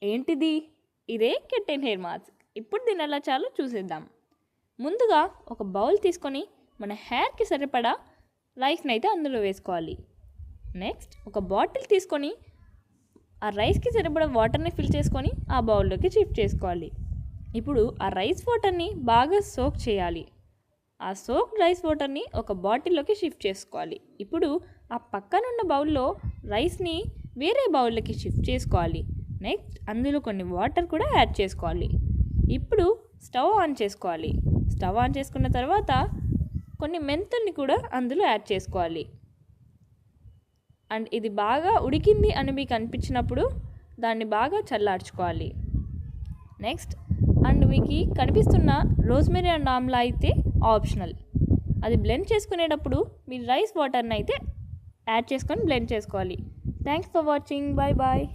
ఏంటిది? ఇదే కెట్టెన్ hair mask. ఇప్పుడు దీన్ని ఎలా చేయాలో చూసేద్దాం. ముందుగా ఒక బౌల్ తీసుకొని మన హెయిర్కి సరిపడా రైస్ని అయితే అందులో వేసుకోవాలి. నెక్స్ట్ ఒక బాటిల్ తీసుకొని ఆ రైస్కి సరిపడా వాటర్ని ఫిల్ చేసుకొని ఆ బౌల్లోకి షిఫ్ట్ చేసుకోవాలి. ఇప్పుడు ఆ రైస్ వాటర్ని బాగా సోక్ చేయాలి. ఆ సోక్ రైస్ వాటర్ని ఒక బాటిల్లోకి షిఫ్ట్ చేసుకోవాలి. ఇప్పుడు ఆ పక్కనున్న బౌల్లో రైస్ని వేరే బౌల్లోకి షిఫ్ట్ చేసుకోవాలి. నెక్స్ట్ అందులో కొన్ని వాటర్ కూడా యాడ్ చేసుకోవాలి. ఇప్పుడు స్టవ్ ఆన్ చేసుకోవాలి. స్టవ్ ఆన్ చేసుకున్న తర్వాత కొన్ని మెంతుల్ని కూడా అందులో యాడ్ చేసుకోవాలి. అండ్ ఇది బాగా ఉడికింది అని మీకు అనిపించినప్పుడు దాన్ని బాగా చల్లార్చుకోవాలి. నెక్స్ట్ అండ్ మీకు కనిపిస్తున్న రోజ్మెరీ అండ్ ఆమ్లా అయితే ఆప్షనల్. అది బ్లెండ్ చేసుకునేటప్పుడు మీరు రైస్ వాటర్ని అయితే యాడ్ చేసుకొని బ్లెండ్ చేసుకోవాలి. Thanks for watching. Bye bye.